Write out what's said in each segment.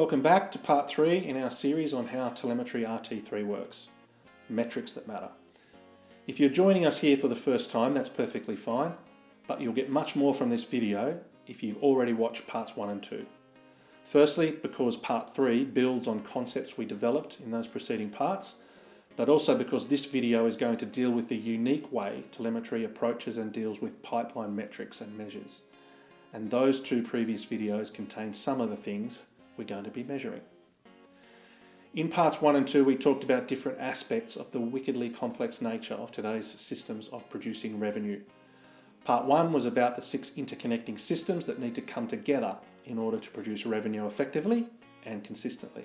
welcome back to part 3 in our series on how Telemetry RT3 works, metrics that matter. If you're joining us here for the first time, that's perfectly fine, but you'll get much more from this video if you've already watched parts 1 and 2. Firstly, because part 3 builds on concepts we developed in those preceding parts, but also because this video is going to deal with the unique way telemetry approaches and deals with pipeline metrics and measures. And those 2 previous videos contain some of the things we're going to be measuring. In parts 1 and 2, we talked about different aspects of the wickedly complex nature of today's systems of producing revenue. Part 1 was about the 6 interconnecting systems that need to come together in order to produce revenue effectively and consistently.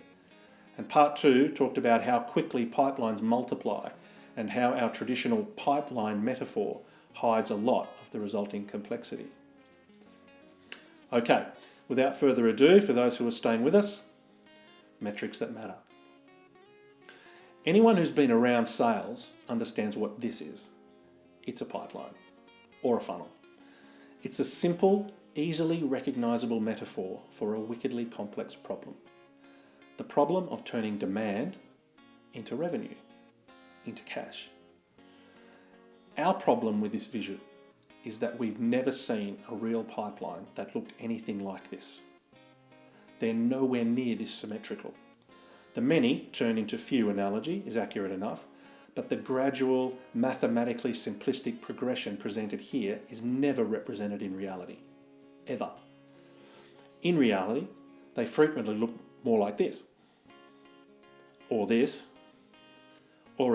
And part 2 talked about how quickly pipelines multiply and how our traditional pipeline metaphor hides a lot of the resulting complexity. Okay, without further ado, for those who are staying with us, metrics that matter. Anyone who's been around sales understands what this is. It's a pipeline or a funnel. It's a simple, easily recognizable metaphor for a wickedly complex problem. The problem of turning demand into revenue, into cash. Our problem with this vision is that we've never seen a real pipeline that looked anything like this. They're nowhere near this symmetrical. The many turn into few analogy is accurate enough, but the gradual, mathematically simplistic progression presented here is never represented in reality, ever. In reality, they frequently look more like this, or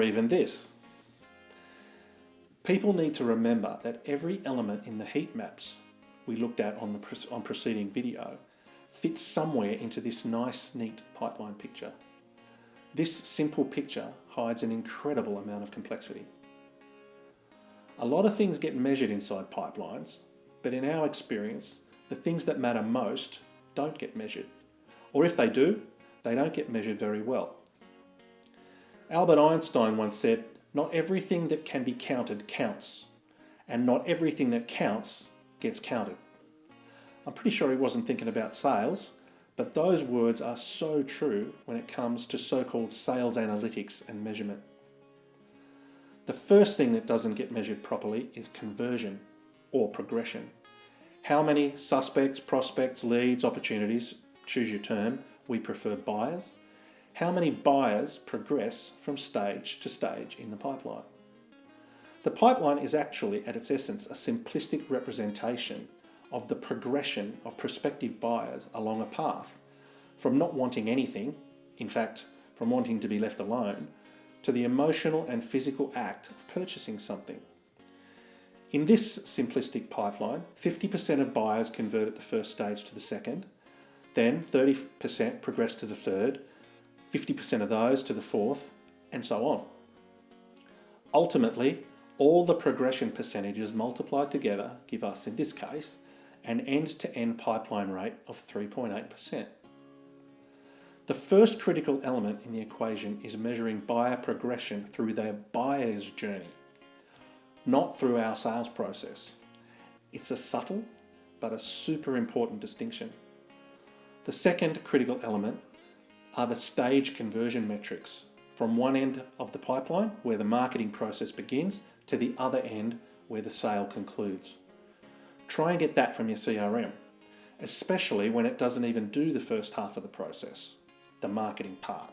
even this. People need to remember that every element in the heat maps we looked at on preceding video fits somewhere into this nice, neat pipeline picture. This simple picture hides an incredible amount of complexity. A lot of things get measured inside pipelines, but in our experience, the things that matter most don't get measured. Or if they do, they don't get measured very well. Albert Einstein once said, "Not everything that can be counted counts, and not everything that counts gets counted." I'm pretty sure he wasn't thinking about sales, but those words are so true when it comes to so-called sales analytics and measurement. The first thing that doesn't get measured properly is conversion or progression. How many suspects, prospects, leads, opportunities, choose your term, we prefer buyers. How many buyers progress from stage to stage in the pipeline? The pipeline is actually, at its essence, a simplistic representation of the progression of prospective buyers along a path from not wanting anything, in fact, from wanting to be left alone, to the emotional and physical act of purchasing something. In this simplistic pipeline, 50% of buyers convert at the first stage to the second, then 30% progress to the third, 50% of those to the fourth, and so on. Ultimately, all the progression percentages multiplied together give us, in this case, an end-to-end pipeline rate of 3.8%. The first critical element in the equation is measuring buyer progression through their buyer's journey, not through our sales process. It's a subtle but a super important distinction. The second critical element are the stage conversion metrics from one end of the pipeline, where the marketing process begins, to the other end, where the sale concludes. Try and get that from your CRM, especially when it doesn't even do the first half of the process, the marketing part.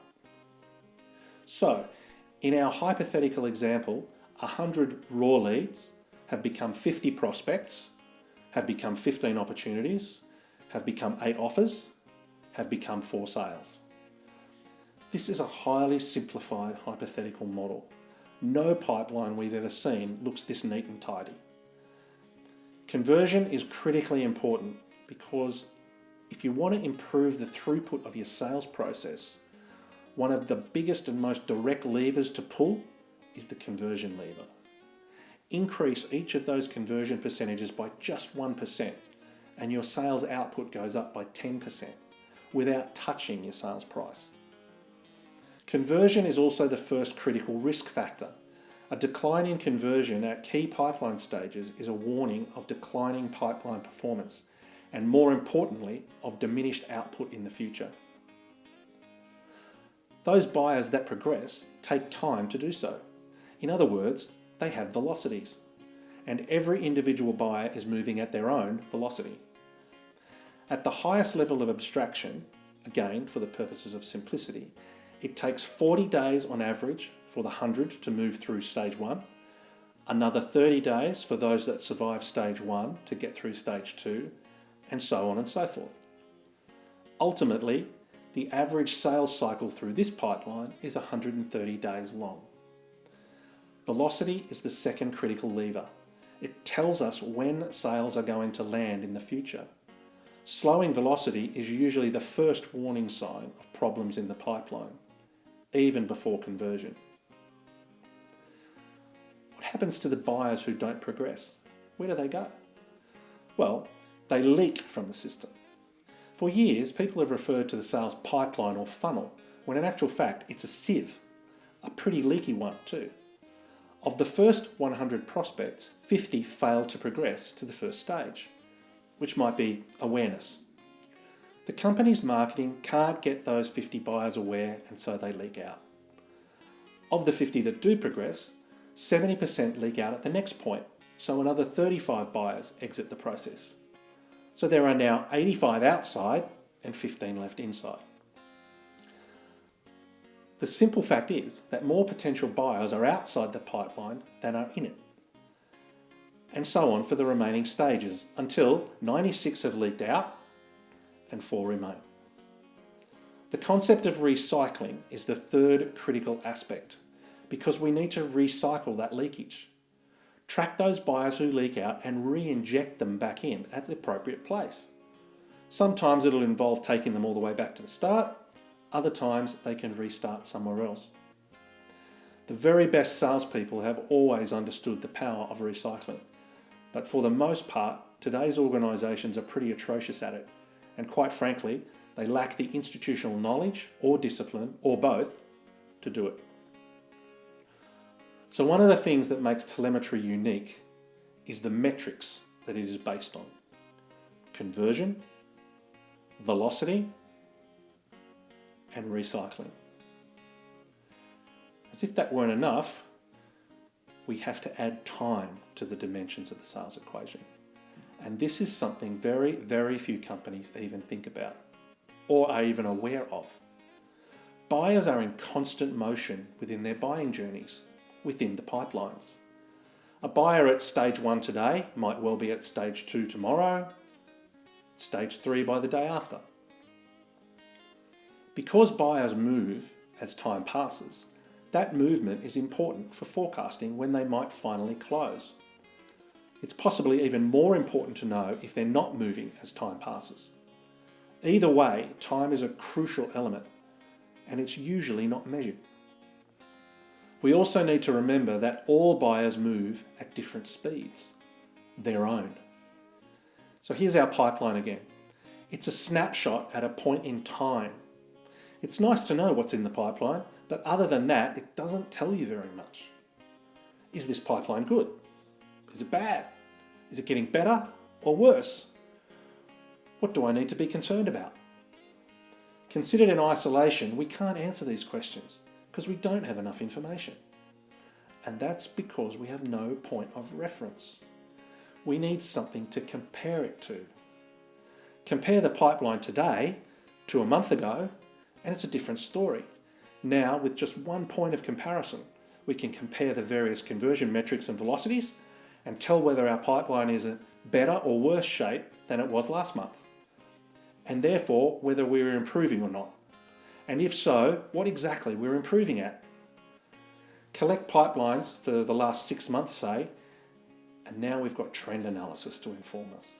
So, in our hypothetical example, 100 raw leads have become 50 prospects, have become 15 opportunities, have become 8 offers, have become 4 sales. This is a highly simplified hypothetical model. No pipeline we've ever seen looks this neat and tidy. Conversion is critically important because if you want to improve the throughput of your sales process, one of the biggest and most direct levers to pull is the conversion lever. Increase each of those conversion percentages by just 1% and your sales output goes up by 10% without touching your sales price. Conversion is also the first critical risk factor. A decline in conversion at key pipeline stages is a warning of declining pipeline performance and, more importantly, of diminished output in the future. Those buyers that progress take time to do so. In other words, they have velocities. And every individual buyer is moving at their own velocity. At the highest level of abstraction, again for the purposes of simplicity, it takes 40 days on average for the 100 to move through stage 1, another 30 days for those that survive stage 1 to get through stage 2, and so on and so forth. Ultimately, the average sales cycle through this pipeline is 130 days long. Velocity is the second critical lever. It tells us when sales are going to land in the future. Slowing velocity is usually the first warning sign of problems in the pipeline, even before conversion. What happens to the buyers who don't progress? Where do they go? Well, they leak from the system. For years, people have referred to the sales pipeline or funnel, when in actual fact it's a sieve, a pretty leaky one too. Of the first 100 prospects, 50 fail to progress to the first stage, which might be awareness. The company's marketing can't get those 50 buyers aware, and so they leak out. Of the 50 that do progress, 70% leak out at the next point, so another 35 buyers exit the process. So there are now 85 outside and 15 left inside. The simple fact is that more potential buyers are outside the pipeline than are in it. And so on for the remaining stages until 96 have leaked out and 4 remain. The concept of recycling is the third critical aspect because we need to recycle that leakage. Track those buyers who leak out and re-inject them back in at the appropriate place. Sometimes it'll involve taking them all the way back to the start. Other times they can restart somewhere else. The very best salespeople have always understood the power of recycling. But for the most part, today's organisations are pretty atrocious at it. And quite frankly, they lack the institutional knowledge or discipline, or both, to do it. So one of the things that makes telemetry unique is the metrics that it is based on. Conversion, velocity, and recycling. As if that weren't enough, we have to add time to the dimensions of the sales equation. And this is something very, very few companies even think about or are even aware of. Buyers are in constant motion within their buying journeys, within the pipelines. A buyer at stage 1 today might well be at stage 2 tomorrow, stage 3 by the day after. Because buyers move as time passes, that movement is important for forecasting when they might finally close. It's possibly even more important to know if they're not moving as time passes. Either way, time is a crucial element, and it's usually not measured. We also need to remember that all buyers move at different speeds, their own. So here's our pipeline again. It's a snapshot at a point in time. It's nice to know what's in the pipeline, but other than that, it doesn't tell you very much. Is this pipeline good? Is it bad? Is it getting better or worse? What do I need to be concerned about? Considered in isolation, we can't answer these questions because we don't have enough information. And that's because we have no point of reference. We need something to compare it to. Compare the pipeline today to a month ago, and it's a different story. Now, with just one point of comparison, we can compare the various conversion metrics and velocities and tell whether our pipeline is in better or worse shape than it was last month, and therefore whether we're improving or not. And if so, what exactly we're improving at. Collect pipelines for the last 6 months, say, and now we've got trend analysis to inform us.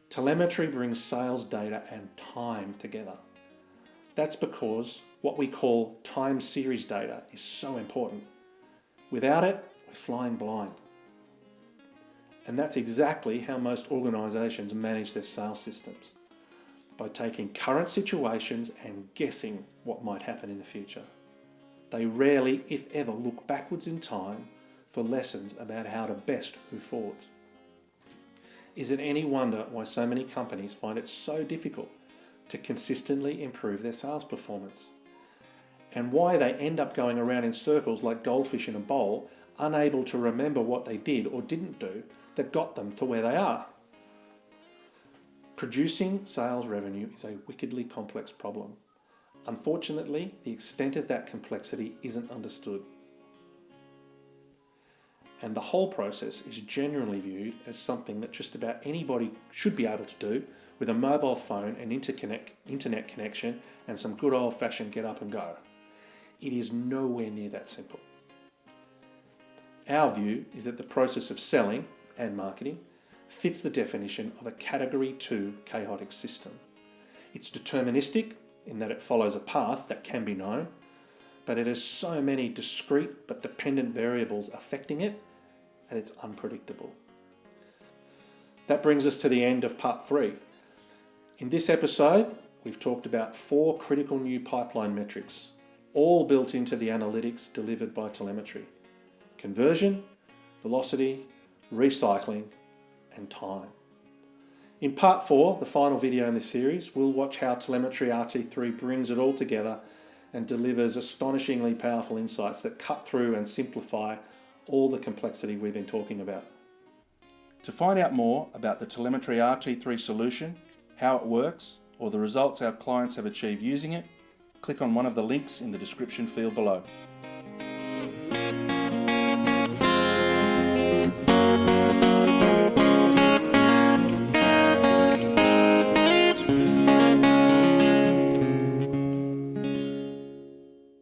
Telemetry brings sales data and time together. That's because what we call time series data is so important. Without it, we're flying blind. And that's exactly how most organisations manage their sales systems, by taking current situations and guessing what might happen in the future. They rarely, if ever, look backwards in time for lessons about how to best move forwards. Is it any wonder why so many companies find it so difficult to consistently improve their sales performance? and why they end up going around in circles like goldfish in a bowl, unable to remember what they did or didn't do that got them to where they are. Producing sales revenue is a wickedly complex problem. Unfortunately, the extent of that complexity isn't understood. And the whole process is generally viewed as something that just about anybody should be able to do with a mobile phone and internet connection and some good old-fashioned get up and go. It is nowhere near that simple. Our view is that the process of selling and marketing fits the definition of a Category 2 chaotic system. It's deterministic in that it follows a path that can be known, but it has so many discrete but dependent variables affecting it that it's unpredictable. That brings us to the end of part 3. In this episode, we've talked about 4 critical new pipeline metrics, all built into the analytics delivered by telemetry: conversion, velocity, recycling, and time. In part 4, the final video in this series, we'll watch how Telemetry RT3 brings it all together and delivers astonishingly powerful insights that cut through and simplify all the complexity we've been talking about. To find out more about the Telemetry RT3 solution, how it works, or the results our clients have achieved using it, click on one of the links in the description field below.